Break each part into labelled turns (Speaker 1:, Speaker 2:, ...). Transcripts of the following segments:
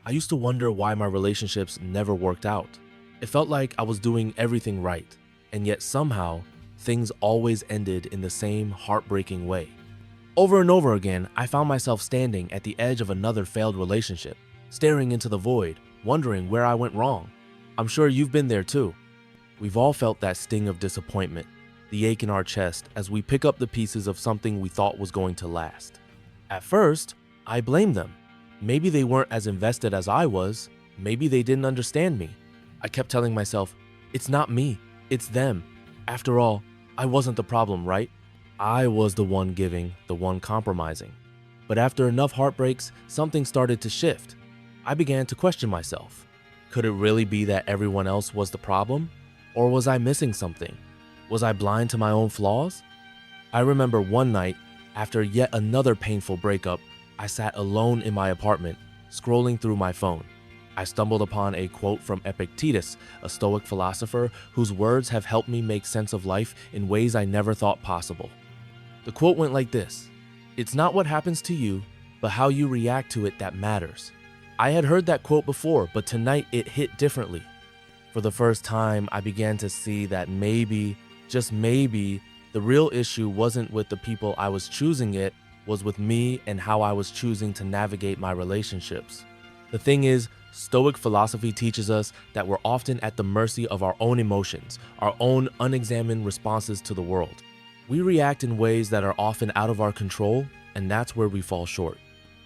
Speaker 1: I used to wonder why my relationships never worked out. It felt like I was doing everything right, and yet somehow, things always ended in the same heartbreaking way. Over and over again, I found myself standing at the edge of another failed relationship, staring into the void, wondering where I went wrong. I'm sure you've been there too. We've all felt that sting of disappointment, the ache in our chest as we pick up the pieces of something we thought was going to last. At first, I blamed them. Maybe they weren't as invested as I was. Maybe they didn't understand me. I kept telling myself, it's not me, it's them. After all, I wasn't the problem, right? I was the one giving, the one compromising. But after enough heartbreaks, something started to shift. I began to question myself. Could it really be that everyone else was the problem? Or was I missing something? Was I blind to my own flaws? I remember one night, after yet another painful breakup, I sat alone in my apartment, scrolling through my phone. I stumbled upon a quote from Epictetus, a Stoic philosopher whose words have helped me make sense of life in ways I never thought possible. The quote went like this: "It's not what happens to you, but how you react to it that matters." I had heard that quote before, but tonight it hit differently. For the first time, I began to see that maybe, just maybe, the real issue wasn't with the people I was choosing, it was with me and how I was choosing to navigate my relationships. The thing is, Stoic philosophy teaches us that we're often at the mercy of our own emotions, our own unexamined responses to the world. We react in ways that are often out of our control, and that's where we fall short.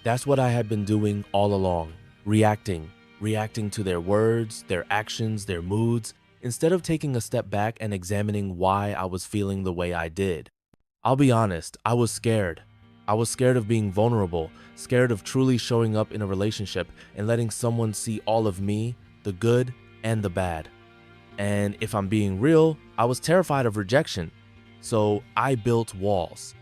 Speaker 1: That's what I had been doing all along, reacting to their words, their actions, their moods, instead of taking a step back and examining why I was feeling the way I did. I'll be honest, I was scared. I was scared of being vulnerable, scared of truly showing up in a relationship and letting someone see all of me, the good and the bad. And if I'm being real, I was terrified of rejection. So I built walls.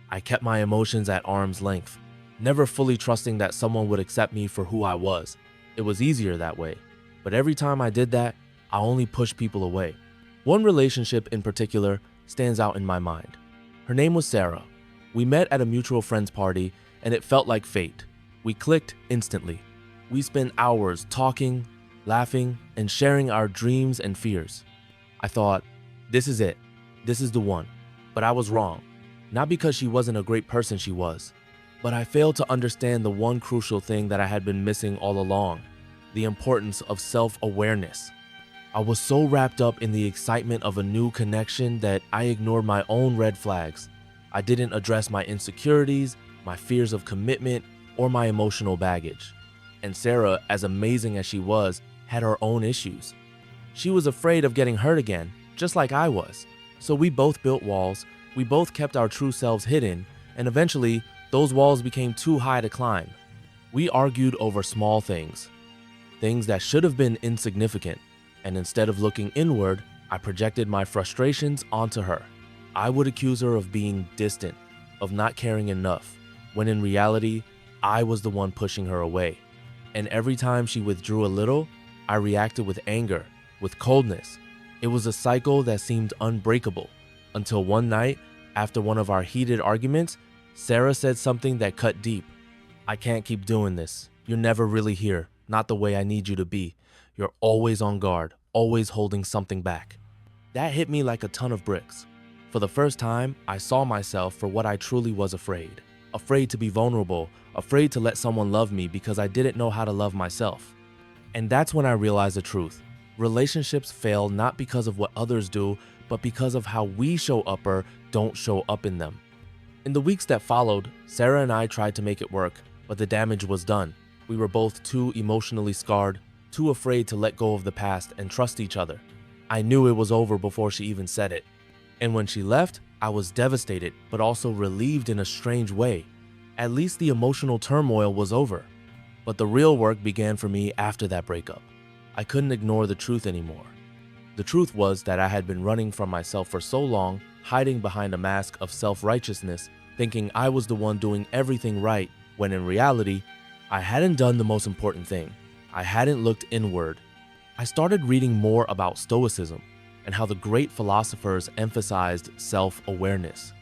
Speaker 1: I kept my emotions at arm's length, never fully trusting that someone would accept me for who I was. It was easier that way. But every time I did that, I only pushed people away. One relationship in particular stands out in my mind. Her name was Sarah. We met at a mutual friend's party, and it felt like fate. We clicked instantly. We spent hours talking, laughing, and sharing our dreams and fears. I thought, this is it. This is the one. But I was wrong. Not because she wasn't a great person, she was. But I failed to understand the one crucial thing that I had been missing all along: the importance of self-awareness. I was so wrapped up in the excitement of a new connection that I ignored my own red flags. I didn't address my insecurities, my fears of commitment, or my emotional baggage. And Sarah, as amazing as she was, had her own issues. She was afraid of getting hurt again, just like I was. So we both built walls, we both kept our true selves hidden, and eventually, those walls became too high to climb. We argued over small things that should have been insignificant, and instead of looking inward, I projected my frustrations onto her. I would accuse her of being distant, of not caring enough, when in reality, I was the one pushing her away. And every time she withdrew a little, I reacted with anger, with coldness. It was a cycle that seemed unbreakable, until one night, after one of our heated arguments, Sarah said something that cut deep. "I can't keep doing this. You're never really here, not the way I need you to be. You're always on guard, always holding something back." That hit me like a ton of bricks. For the first time, I saw myself for what I truly was afraid. Afraid to be vulnerable, afraid to let someone love me because I didn't know how to love myself. And that's when I realized the truth. Relationships fail not because of what others do, but because of how we show up or don't show up in them. In the weeks that followed, Sarah and I tried to make it work, but the damage was done. We were both too emotionally scarred, too afraid to let go of the past and trust each other. I knew it was over before she even said it. And when she left, I was devastated, but also relieved in a strange way. At least the emotional turmoil was over. But the real work began for me after that breakup. I couldn't ignore the truth anymore. The truth was that I had been running from myself for so long, hiding behind a mask of self-righteousness, thinking I was the one doing everything right, when in reality, I hadn't done the most important thing. I hadn't looked inward. I started reading more about Stoicism and how the great philosophers emphasized self-awareness.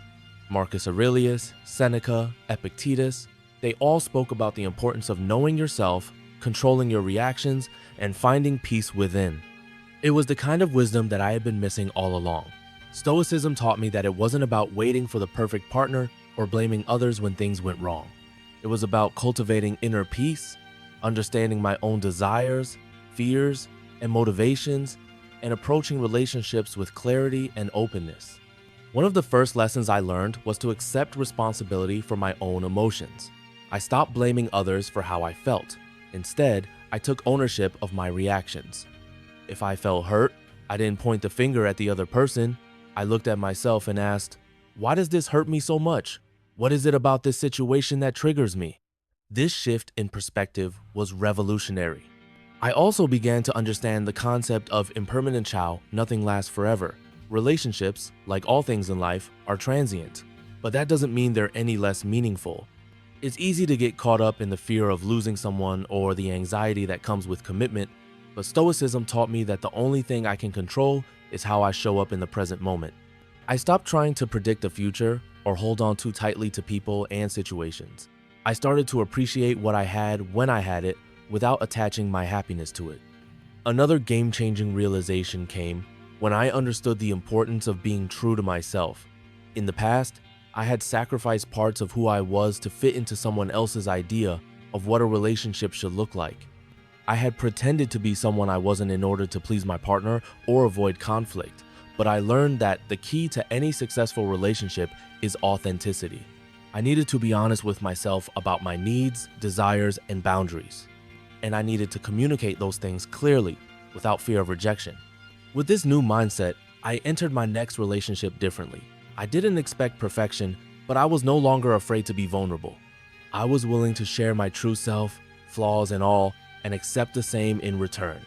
Speaker 1: Marcus Aurelius, Seneca, Epictetus, they all spoke about the importance of knowing yourself, controlling your reactions, and finding peace within. It was the kind of wisdom that I had been missing all along. Stoicism taught me that it wasn't about waiting for the perfect partner or blaming others when things went wrong. It was about cultivating inner peace, understanding my own desires, fears, and motivations, and approaching relationships with clarity and openness. One of the first lessons I learned was to accept responsibility for my own emotions. I stopped blaming others for how I felt. Instead, I took ownership of my reactions. If I felt hurt, I didn't point the finger at the other person. I looked at myself and asked, why does this hurt me so much? What is it about this situation that triggers me? This shift in perspective was revolutionary. I also began to understand the concept of impermanent chow, nothing lasts forever. Relationships, like all things in life, are transient, but that doesn't mean they're any less meaningful. It's easy to get caught up in the fear of losing someone or the anxiety that comes with commitment, but Stoicism taught me that the only thing I can control is how I show up in the present moment. I stopped trying to predict the future or hold on too tightly to people and situations. I started to appreciate what I had when I had it without attaching my happiness to it. Another game-changing realization came when I understood the importance of being true to myself. In the past, I had sacrificed parts of who I was to fit into someone else's idea of what a relationship should look like. I had pretended to be someone I wasn't in order to please my partner or avoid conflict, but I learned that the key to any successful relationship is authenticity. I needed to be honest with myself about my needs, desires, and boundaries, and I needed to communicate those things clearly without fear of rejection. With this new mindset, I entered my next relationship differently. I didn't expect perfection, but I was no longer afraid to be vulnerable. I was willing to share my true self, flaws and all, and accept the same in return.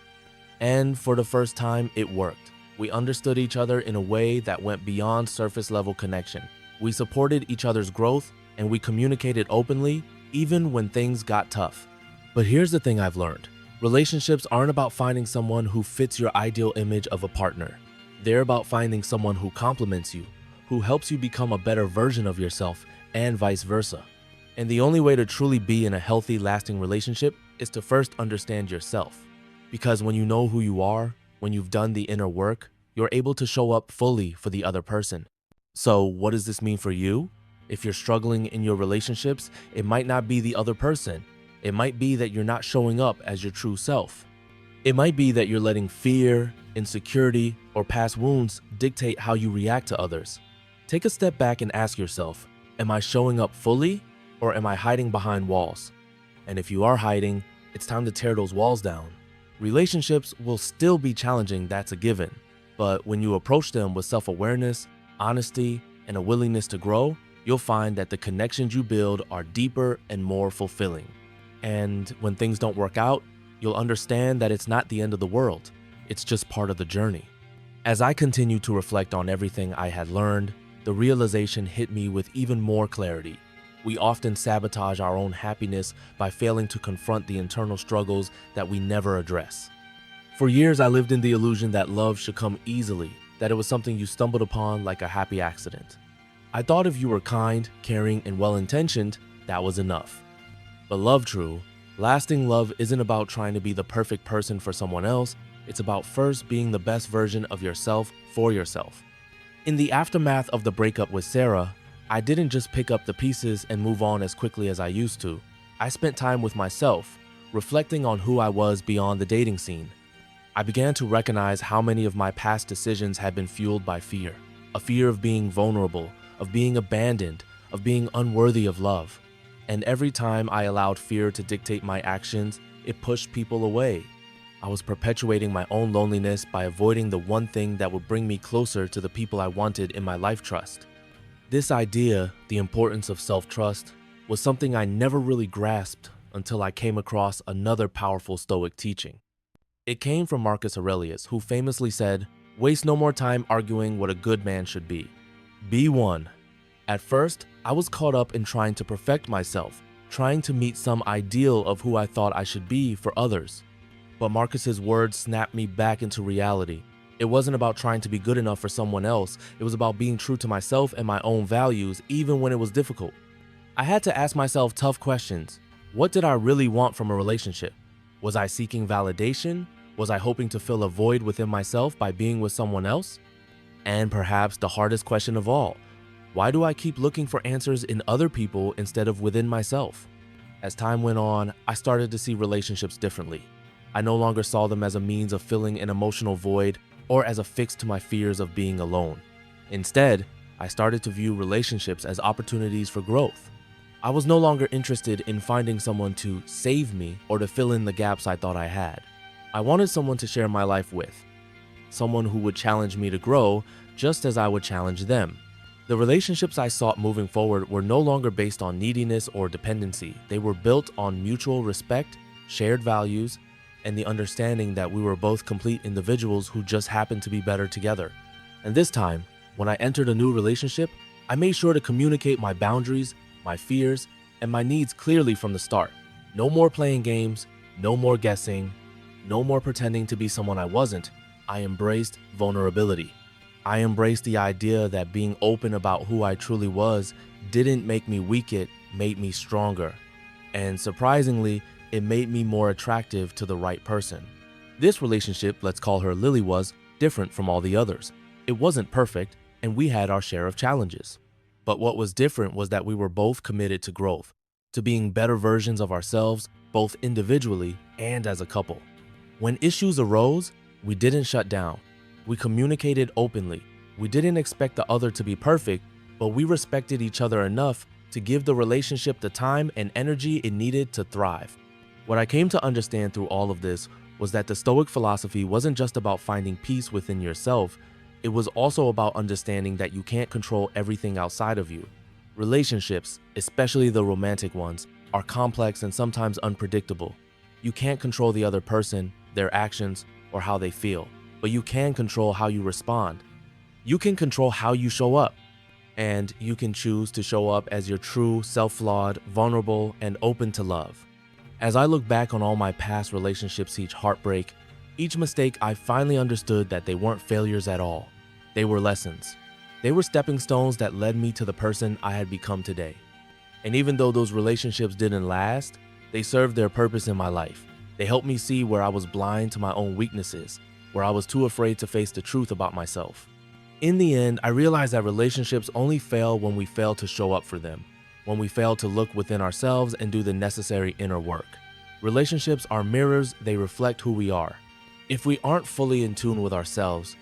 Speaker 1: And for the first time, it worked. We understood each other in a way that went beyond surface-level connection. We supported each other's growth, and we communicated openly, even when things got tough. But here's the thing I've learned. Relationships aren't about finding someone who fits your ideal image of a partner. They're about finding someone who complements you, who helps you become a better version of yourself, and vice versa. And the only way to truly be in a healthy, lasting relationship is to first understand yourself. Because when you know who you are, when you've done the inner work, you're able to show up fully for the other person. So what does this mean for you? If you're struggling in your relationships, it might not be the other person. It might be that you're not showing up as your true self. It might be that you're letting fear, insecurity, or past wounds dictate how you react to others. Take a step back and ask yourself, am I showing up fully, or am I hiding behind walls? And if you are hiding, it's time to tear those walls down. Relationships will still be challenging, that's a given. But when you approach them with self-awareness, honesty, and a willingness to grow, you'll find that the connections you build are deeper and more fulfilling. And when things don't work out, you'll understand that it's not the end of the world. It's just part of the journey. As I continued to reflect on everything I had learned, the realization hit me with even more clarity. We often sabotage our own happiness by failing to confront the internal struggles that we never address. For years, I lived in the illusion that love should come easily, that it was something you stumbled upon like a happy accident. I thought if you were kind, caring, and well-intentioned, that was enough. But love true, lasting love isn't about trying to be the perfect person for someone else. It's about first being the best version of yourself for yourself. In the aftermath of the breakup with Sarah, I didn't just pick up the pieces and move on as quickly as I used to. I spent time with myself, reflecting on who I was beyond the dating scene. I began to recognize how many of my past decisions had been fueled by fear. A fear of being vulnerable, of being abandoned, of being unworthy of love. And every time I allowed fear to dictate my actions, it pushed people away. I was perpetuating my own loneliness by avoiding the one thing that would bring me closer to the people I wanted in my life trust. This idea, the importance of self-trust, was something I never really grasped until I came across another powerful Stoic teaching. It came from Marcus Aurelius, who famously said, "Waste no more time arguing what a good man should be. Be one." At first, I was caught up in trying to perfect myself, trying to meet some ideal of who I thought I should be for others. But Marcus's words snapped me back into reality. It wasn't about trying to be good enough for someone else. It was about being true to myself and my own values, even when it was difficult. I had to ask myself tough questions. What did I really want from a relationship? Was I seeking validation? Was I hoping to fill a void within myself by being with someone else? And perhaps the hardest question of all, why do I keep looking for answers in other people instead of within myself? As time went on, I started to see relationships differently. I no longer saw them as a means of filling an emotional void or as a fix to my fears of being alone. Instead, I started to view relationships as opportunities for growth. I was no longer interested in finding someone to save me or to fill in the gaps I thought I had. I wanted someone to share my life with, someone who would challenge me to grow just as I would challenge them. The relationships I sought moving forward were no longer based on neediness or dependency. They were built on mutual respect, shared values, and the understanding that we were both complete individuals who just happened to be better together. And this time, when I entered a new relationship, I made sure to communicate my boundaries, my fears, and my needs clearly from the start. No more playing games, no more guessing, no more pretending to be someone I wasn't. I embraced vulnerability. I embraced the idea that being open about who I truly was didn't make me weak, it made me stronger. And surprisingly, it made me more attractive to the right person. This relationship, let's call her Lily, was different from all the others. It wasn't perfect, and we had our share of challenges. But what was different was that we were both committed to growth, to being better versions of ourselves, both individually and as a couple. When issues arose, we didn't shut down. We communicated openly. We didn't expect the other to be perfect, but we respected each other enough to give the relationship the time and energy it needed to thrive. What I came to understand through all of this was that the Stoic philosophy wasn't just about finding peace within yourself, it was also about understanding that you can't control everything outside of you. Relationships, especially the romantic ones, are complex and sometimes unpredictable. You can't control the other person, their actions, or how they feel, but you can control how you respond. You can control how you show up, and you can choose to show up as your true, self-flawed, vulnerable, and open to love. As I look back on all my past relationships, each heartbreak, each mistake, I finally understood that they weren't failures at all. They were lessons. They were stepping stones that led me to the person I had become today. And even though those relationships didn't last, they served their purpose in my life. They helped me see where I was blind to my own weaknesses, where I was too afraid to face the truth about myself. In the end, I realized that relationships only fail when we fail to show up for them, when we fail to look within ourselves and do the necessary inner work. Relationships are mirrors, they reflect who we are. If we aren't fully in tune with ourselves,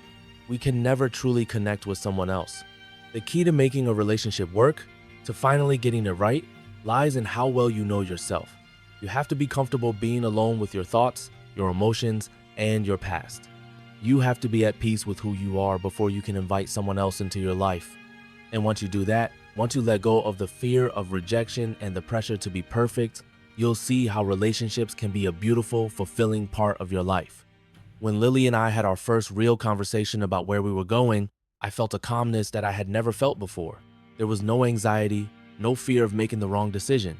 Speaker 1: we can never truly connect with someone else. The key to making a relationship work, to finally getting it right, lies in how well you know yourself. You have to be comfortable being alone with your thoughts, your emotions, and your past. You have to be at peace with who you are before you can invite someone else into your life. And once you do that, once you let go of the fear of rejection and the pressure to be perfect, you'll see how relationships can be a beautiful, fulfilling part of your life. When Lily and I had our first real conversation about where we were going, I felt a calmness that I had never felt before. There was no anxiety, no fear of making the wrong decision.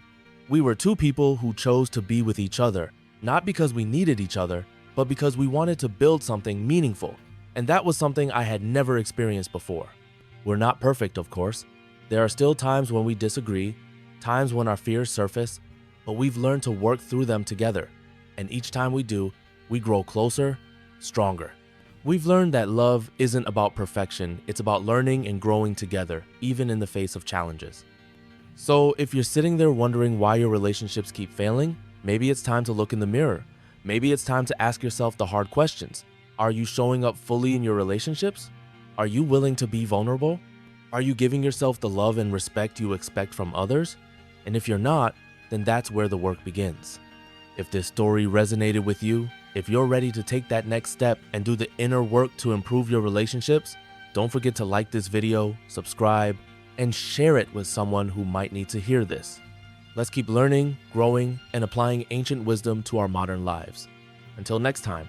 Speaker 1: We were two people who chose to be with each other, not because we needed each other, but because we wanted to build something meaningful. And that was something I had never experienced before. We're not perfect, of course. There are still times when we disagree, times when our fears surface, but we've learned to work through them together. And each time we do, we grow closer, stronger. We've learned that love isn't about perfection, it's about learning and growing together, even in the face of challenges. So if you're sitting there wondering why your relationships keep failing, maybe it's time to look in the mirror. Maybe it's time to ask yourself the hard questions. Are you showing up fully in your relationships? Are you willing to be vulnerable? Are you giving yourself the love and respect you expect from others? And if you're not, then that's where the work begins. If this story resonated with you, if you're ready to take that next step and do the inner work to improve your relationships, don't forget to like this video, subscribe, and share it with someone who might need to hear this. Let's keep learning, growing, and applying ancient wisdom to our modern lives. Until next time.